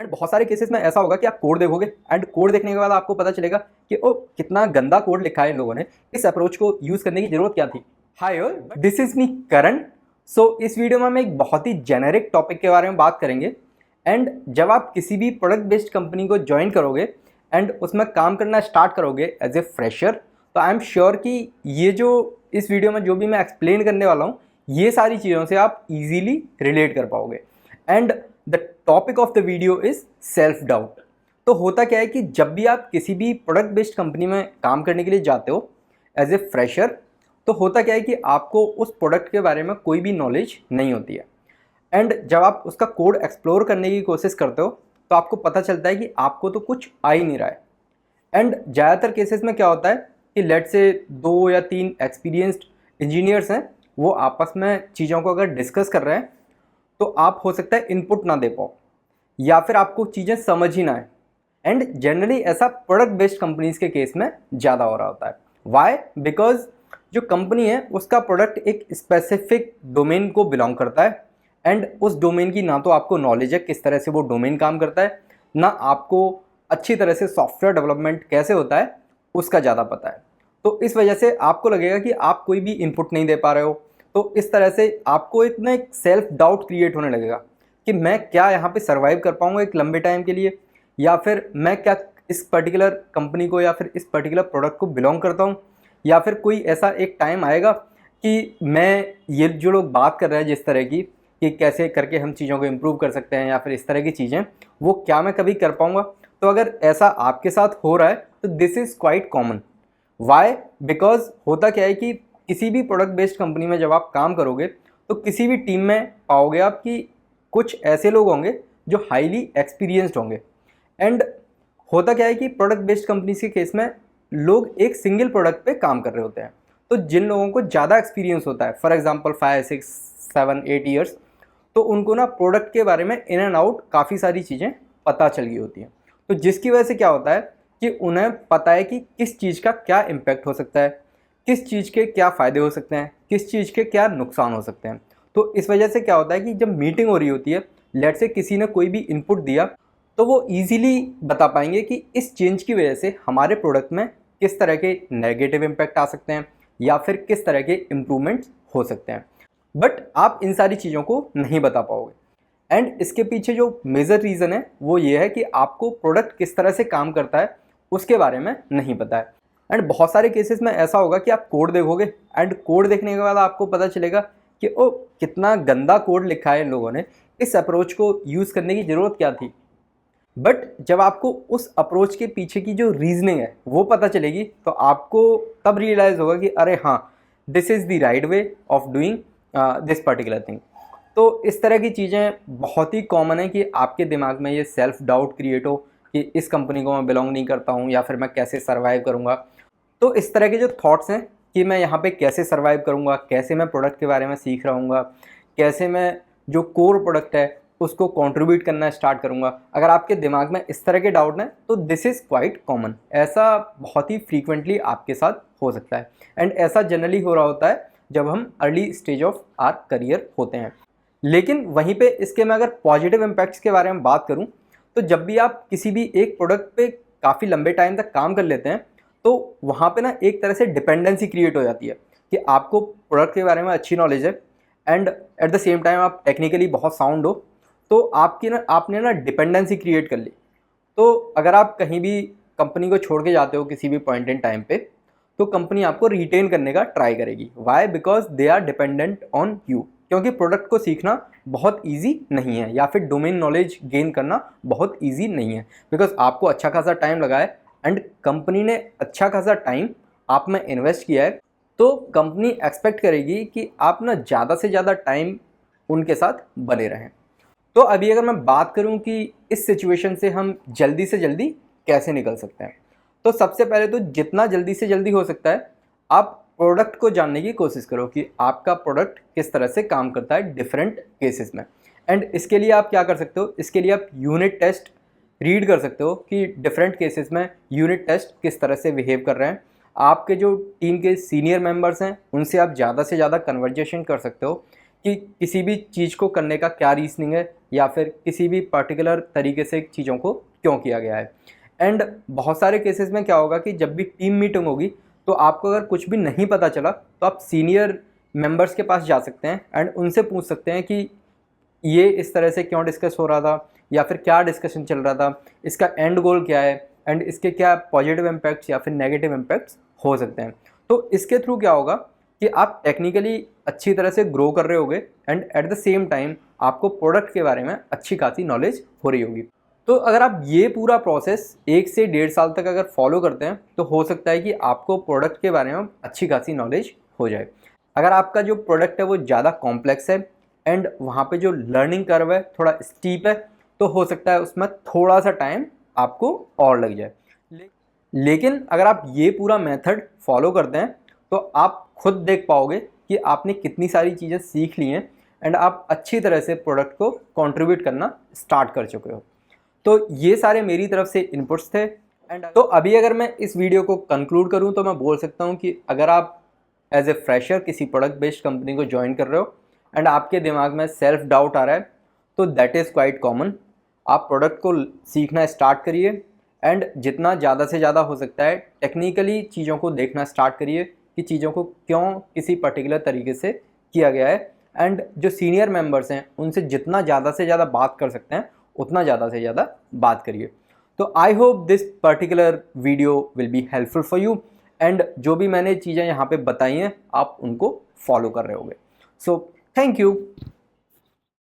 And बहुत सारे cases में ऐसा होगा कि आप कोड देखोगे एंड कोड देखने के बाद आपको पता चलेगा कि ओ कितना गंदा कोड लिखा है इन लोगों ने, इस अप्रोच को यूज़ करने की ज़रूरत क्या थी। Hi all, this is me Karan. So इस वीडियो में हम एक बहुत ही जेनेरिक टॉपिक के बारे में बात करेंगे। एंड जब आप किसी भी प्रोडक्ट बेस्ड कंपनी को ज्वाइन करोगे एंड उसमें काम करना स्टार्ट करोगे एज ए फ्रेशर, तो आई एम श्योर कि ये जो इस वीडियो में जो भी मैं एक्सप्लेन करने वाला हूँ, ये सारी चीज़ों से आप इजीली रिलेट कर पाओगे। And the topic of the video is self doubt. तो होता क्या है कि जब भी आप किसी भी प्रोडक्ट बेस्ड कंपनी में काम करने के लिए जाते हो एज ए फ्रेशर, तो होता क्या है कि आपको उस प्रोडक्ट के बारे में कोई भी नॉलेज नहीं होती है। एंड जब आप उसका कोड एक्सप्लोर करने की कोशिश करते हो तो आपको पता चलता है कि आपको तो कुछ आ ही नहीं रहा है। एंड ज़्यादातर केसेस में क्या होता है कि लेट से 2 या 3 एक्सपीरियंस्ड इंजीनियर्स हैं, वो आपस में चीज़ों को अगर डिस्कस कर रहे हैं तो आप हो सकता है इनपुट ना दे पाओ या फिर आपको चीज़ें समझ ही ना आए। एंड जनरली ऐसा प्रोडक्ट बेस्ड कंपनीज के केस में ज़्यादा हो रहा होता है। वाई? बिकॉज जो कंपनी है उसका प्रोडक्ट एक स्पेसिफिक डोमेन को बिलोंग करता है एंड उस डोमेन की ना तो आपको नॉलेज है किस तरह से वो डोमेन काम करता है, ना आपको अच्छी तरह से सॉफ्टवेयर डेवलपमेंट कैसे होता है उसका ज़्यादा पता है। तो इस वजह से आपको लगेगा कि आप कोई भी इनपुट नहीं दे पा रहे हो। तो इस तरह से आपको इतना एक सेल्फ डाउट क्रिएट होने लगेगा कि मैं क्या यहाँ पे सर्वाइव कर पाऊँगा एक लंबे टाइम के लिए, या फिर मैं क्या इस पर्टिकुलर कंपनी को या फिर इस पर्टिकुलर प्रोडक्ट को बिलोंग करता हूँ, या फिर कोई ऐसा एक टाइम आएगा कि मैं ये जो लोग बात कर रहे हैं जिस तरह की कि कैसे करके हम चीज़ों को इम्प्रूव कर सकते हैं या फिर इस तरह की चीज़ें, वो क्या मैं कभी कर पाऊँगा। तो अगर ऐसा आपके साथ हो रहा है तो this is quite common. Why? Because होता क्या है कि किसी भी प्रोडक्ट बेस्ड कंपनी में जब आप काम करोगे तो किसी भी टीम में पाओगे आप कि कुछ ऐसे लोग होंगे जो हाईली एक्सपीरियंस्ड होंगे। एंड होता क्या है कि प्रोडक्ट बेस्ड कंपनीज के केस में लोग एक सिंगल प्रोडक्ट पे काम कर रहे होते हैं। तो जिन लोगों को ज़्यादा एक्सपीरियंस होता है, फॉर एग्जांपल 5, 6, 7, 8 ईयर्स, तो उनको ना प्रोडक्ट के बारे में इन एंड आउट काफ़ी सारी चीज़ें पता चल गई होती हैं। तो जिसकी वजह से क्या होता है कि उन्हें पता है कि किस चीज़ का क्या इम्पैक्ट हो सकता है, किस चीज़ के क्या फ़ायदे हो सकते हैं, किस चीज़ के क्या नुकसान हो सकते हैं। तो इस वजह से क्या होता है कि जब मीटिंग हो रही होती है, लेट से किसी ने कोई भी इनपुट दिया, तो वो ईज़िली बता पाएंगे कि इस चेंज की वजह से हमारे प्रोडक्ट में किस तरह के नेगेटिव इम्पैक्ट आ सकते हैं या फिर किस तरह के इम्प्रूवमेंट्स हो सकते हैं। बट आप इन सारी चीज़ों को नहीं बता पाओगे। एंड इसके पीछे जो मेजर रीज़न है वो ये है कि आपको प्रोडक्ट किस तरह से काम करता है उसके बारे में नहीं पता है। एंड बहुत सारे केसेस में ऐसा होगा कि आप कोड देखोगे एंड कोड देखने के बाद आपको पता चलेगा कि ओ कितना गंदा कोड लिखा है इन लोगों ने, इस अप्रोच को यूज़ करने की ज़रूरत क्या थी। बट जब आपको उस अप्रोच के पीछे की जो रीजनिंग है वो पता चलेगी तो आपको तब रियलाइज़ होगा कि अरे हाँ, this is the right way of doing this particular thing. तो इस तरह की चीज़ें बहुत ही कॉमन है कि आपके दिमाग में ये सेल्फ डाउट क्रिएट हो कि इस कंपनी को मैं बिलोंग नहीं करता हूँ या फिर मैं कैसे सर्वाइव करूँगा। तो इस तरह के जो थॉट्स हैं कि मैं यहाँ पे कैसे सर्वाइव करूँगा, कैसे मैं प्रोडक्ट के बारे में सीख रहूँगा, कैसे मैं जो कोर प्रोडक्ट है उसको कंट्रीब्यूट करना स्टार्ट करूँगा, अगर आपके दिमाग में इस तरह के डाउट हैं तो दिस इज़ क्वाइट कॉमन। ऐसा बहुत ही फ्रीक्वेंटली आपके साथ हो सकता है एंड ऐसा जनरली हो रहा होता है जब हम early stage of our career होते हैं। लेकिन वहीं पे इसके मैं अगर पॉजिटिव इम्पैक्ट्स के बारे में बात करूं, तो जब भी आप किसी भी एक प्रोडक्ट पे काफ़ी लंबे टाइम तक काम कर लेते हैं तो वहाँ पे ना एक तरह से डिपेंडेंसी क्रिएट हो जाती है कि आपको प्रोडक्ट के बारे में अच्छी नॉलेज है and at the same time आप टेक्निकली बहुत साउंड हो, तो आपने ना डिपेंडेंसी क्रिएट कर ली। तो अगर आप कहीं भी कंपनी को छोड़ के जाते हो किसी भी पॉइंट इन टाइम पे, तो कंपनी आपको रिटेन करने का ट्राई करेगी। Why? Because they are dependent on you. क्योंकि प्रोडक्ट को सीखना बहुत इजी नहीं है या फिर डोमेन नॉलेज गेन करना बहुत इजी नहीं है, बिकॉज आपको अच्छा खासा टाइम लगा है एंड कंपनी ने अच्छा खासा टाइम आप में इन्वेस्ट किया है। तो कंपनी एक्सपेक्ट करेगी कि आप ना ज़्यादा से ज़्यादा टाइम उनके साथ बने रहें। तो अभी अगर मैं बात करूं कि इस सिचुएशन से हम जल्दी से जल्दी कैसे निकल सकते हैं, तो सबसे पहले तो जितना जल्दी से जल्दी हो सकता है आप प्रोडक्ट को जानने की कोशिश करो कि आपका प्रोडक्ट किस तरह से काम करता है डिफरेंट केसेस में। एंड इसके लिए आप क्या कर सकते हो, इसके लिए आप यूनिट टेस्ट रीड कर सकते हो कि डिफरेंट केसेस में यूनिट टेस्ट किस तरह से बिहेव कर रहे हैं। आपके जो टीम के सीनियर मेंबर्स हैं उनसे आप ज़्यादा से ज़्यादा कन्वर्जेशन कर सकते हो कि किसी भी चीज़ को करने का क्या रीजनिंग है या फिर किसी भी पर्टिकुलर तरीके से चीज़ों को क्यों किया गया है। एंड बहुत सारे केसेस में क्या होगा कि जब भी टीम मीटिंग होगी तो आपको अगर कुछ भी नहीं पता चला तो आप सीनियर मेंबर्स के पास जा सकते हैं एंड उनसे पूछ सकते हैं कि ये इस तरह से क्यों डिस्कस हो रहा था या फिर क्या डिस्कशन चल रहा था, इसका एंड गोल क्या है एंड इसके क्या पॉजिटिव इम्पैक्ट्स या फिर नेगेटिव इम्पैक्ट्स हो सकते हैं। तो इसके थ्रू क्या होगा कि आप टेक्निकली अच्छी तरह से ग्रो कर रहे होगे and at the same time आपको प्रोडक्ट के बारे में अच्छी खासी नॉलेज हो रही होगी। तो अगर आप ये पूरा प्रोसेस 1 से 1.5 साल तक अगर फॉलो करते हैं तो हो सकता है कि आपको प्रोडक्ट के बारे में अच्छी खासी नॉलेज हो जाए। अगर आपका जो प्रोडक्ट है वो ज़्यादा कॉम्प्लेक्स है एंड वहाँ पे जो लर्निंग कर्व है थोड़ा स्टीप है तो हो सकता है उसमें थोड़ा सा टाइम आपको और लग जाए। लेकिन अगर आप ये पूरा मेथड फॉलो करते हैं तो आप खुद देख पाओगे कि आपने कितनी सारी चीज़ें सीख ली हैं एंड आप अच्छी तरह से प्रोडक्ट को कंट्रीब्यूट करना स्टार्ट कर चुके हो। तो ये सारे मेरी तरफ से इनपुट्स थे। एंड तो अभी अगर मैं इस वीडियो को कंक्लूड करूँ तो मैं बोल सकता हूँ कि अगर आप एज ए फ्रेशर किसी प्रोडक्ट बेस्ड कंपनी को ज्वाइन कर रहे हो एंड आपके दिमाग में सेल्फ डाउट आ रहा है तो दैट इज़ क्वाइट कॉमन। आप प्रोडक्ट को सीखना स्टार्ट करिए एंड जितना ज़्यादा से ज़्यादा हो सकता है टेक्निकली चीज़ों को देखना स्टार्ट करिए कि चीज़ों को क्यों किसी पर्टिकुलर तरीके से किया गया है एंड जो सीनियर मेंबर्स हैं उनसे जितना ज़्यादा से ज़्यादा बात कर सकते हैं उतना ज़्यादा से ज़्यादा बात करिए। तो I hope this particular video will be helpful for you and जो भी मैंने चीज़ें यहाँ पे बताई हैं आप उनको फॉलो कर रहे होगे। So thank you.